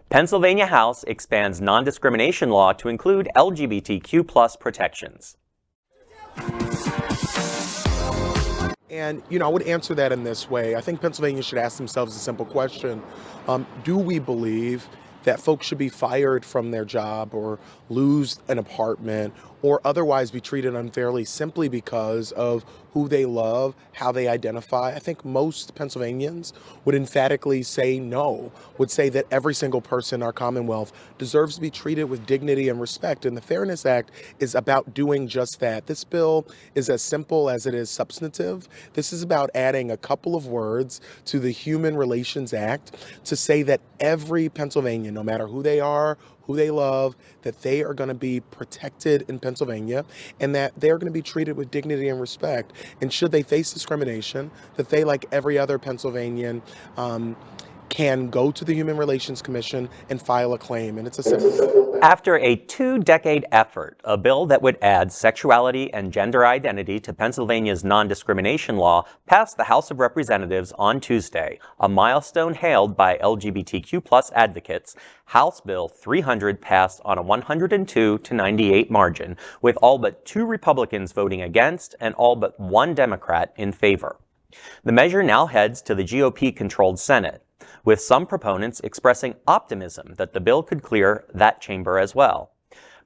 Pennsylvania House expands non-discrimination law to include LGBTQ+ protections. And, I would answer that in this way. I think Pennsylvania should ask themselves a simple question. Do we believe that folks should be fired from their job or lose an apartment or otherwise be treated unfairly simply because of who they love, how they identify? I think most Pennsylvanians would emphatically say no, would say that every single person in our Commonwealth deserves to be treated with dignity and respect. And the Fairness Act is about doing just that. This bill is as simple as it is substantive. This is about adding a couple of words to the Human Relations Act to say that every Pennsylvanian, no matter who they are, who they love, that they are going to be protected in Pennsylvania and that they're going to be treated with dignity and respect. And should they face discrimination, that they, like every other Pennsylvanian, can go to the Human Relations Commission and file a claim. And it's a simple thing. After a 2-decade effort, a bill that would add sexuality and gender identity to Pennsylvania's non-discrimination law passed the House of Representatives on Tuesday, a milestone hailed by LGBTQ+ advocates. House Bill 300 passed on a 102-98 margin, with all but 2 Republicans voting against and all but 1 Democrat in favor. The measure now heads to the GOP-controlled Senate, with some proponents expressing optimism that the bill could clear that chamber as well.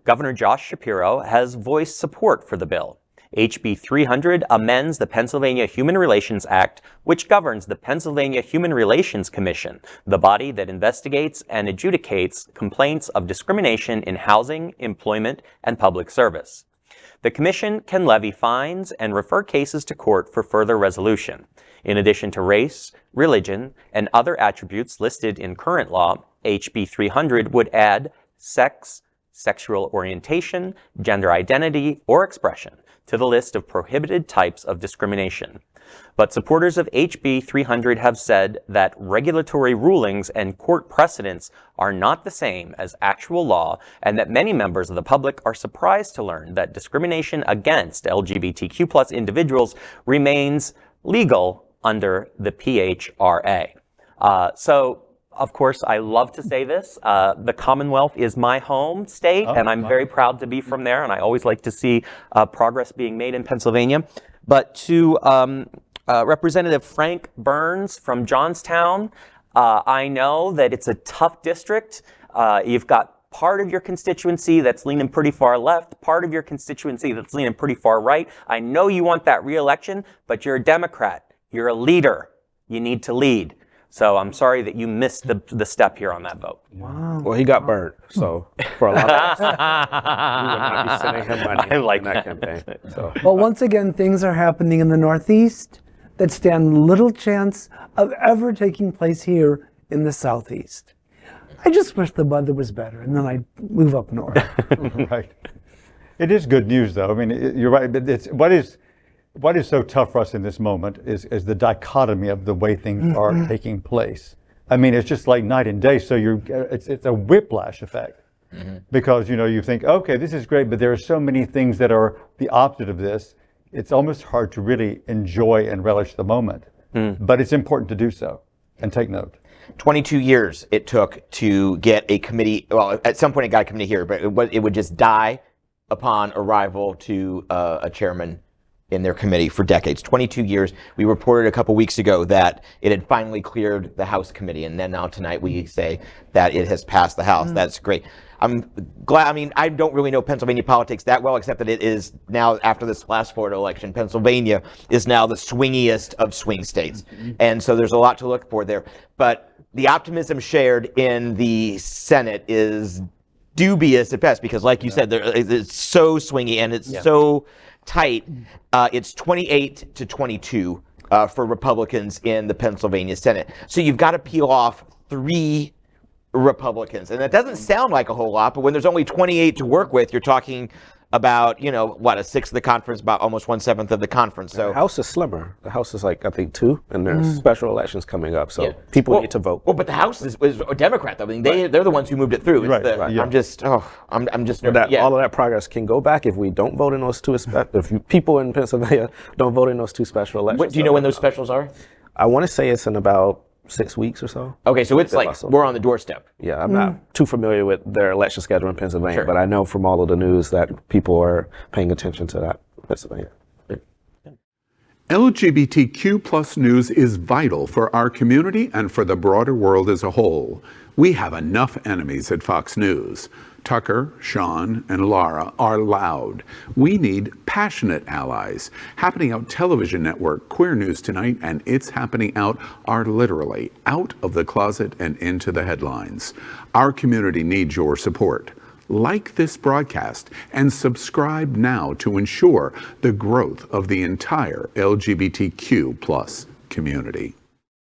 Governor Josh Shapiro has voiced support for the bill. HB 300 amends the Pennsylvania Human Relations Act, which governs the Pennsylvania Human Relations Commission, the body that investigates and adjudicates complaints of discrimination in housing, employment, and public service. The commission can levy fines and refer cases to court for further resolution. In addition to race, religion, and other attributes listed in current law, HB 300 would add sex, sexual orientation, gender identity, or expression to the list of prohibited types of discrimination. But supporters of HB 300 have said that regulatory rulings and court precedents are not the same as actual law, and that many members of the public are surprised to learn that discrimination against LGBTQ+ individuals remains legal under the PHRA. Of course, I love to say this. The Commonwealth is my home state, and I'm very proud to be from there, and I always like to see progress being made in Pennsylvania. But to Representative Frank Burns from Johnstown, I know that it's a tough district. You've got part of your constituency that's leaning pretty far left, part of your constituency that's leaning pretty far right. I know you want that re-election, but you're a Democrat. You're a leader. You need to lead. So I'm sorry that you missed the step here on that vote. Wow. Well, he got burned. So for a lot of us, we would not be sending him money in that campaign. So. Well, once again, things are happening in the Northeast that stand little chance of ever taking place here in the Southeast. I just wish the weather was better, and then I'd move up north. Right. It is good news, though. I mean, you're right. But it's what is so tough for us in this moment is the dichotomy of the way things are taking place. I mean, it's just like night and day. So it's a whiplash effect because, you think, okay, this is great, but there are so many things that are the opposite of this. It's almost hard to really enjoy and relish the moment, but it's important to do so and take note. 22 years it took to get a committee. Well, at some point it got a committee here, but it would just die upon arrival to a chairman in their committee for decades. 22 years. We reported a couple weeks ago that it had finally cleared the House committee, and then now tonight we say that it has passed the House. That's great. I'm glad. I mean, I don't really know Pennsylvania politics that well, except that it is now, after this last Florida election, Pennsylvania is now the swingiest of swing states. And so there's a lot to look for there. But the optimism shared in the Senate is dubious at best, because like you said, it's so swingy and it's so tight. It's 28-22 for Republicans in the Pennsylvania Senate. So you've got to peel off 3 Republicans. And that doesn't sound like a whole lot, but when there's only 28 to work with, you're talking about, a sixth of the conference, about almost 1/7 of the conference. So the House is slimmer. The House is like, I think, 2, and there's special elections coming up, so people need to vote. Well, but the House is a Democrat, though. I mean, they're the ones who moved it through. It's I'm just all of that progress can go back if we don't vote in those 2. If people in Pennsylvania don't vote in those 2 special elections. Do you know when those specials are? I want to say it's in about 6 weeks or so. Okay, so it's like Russell. we're on the doorstep. Yeah, I'm not too familiar with their election schedule in Pennsylvania, Sure. but I know from all of the news that people are paying attention to that in Pennsylvania. LGBTQ+ news is vital for our community and for the broader world as a whole. We have enough enemies at Fox News. Tucker, Sean, and Laura are loud. We need passionate allies. Happening Out Television Network, Queer News Tonight, and It's Happening Out are literally out of the closet and into the headlines. Our community needs your support. Like this broadcast and subscribe now to ensure the growth of the entire LGBTQ+ community.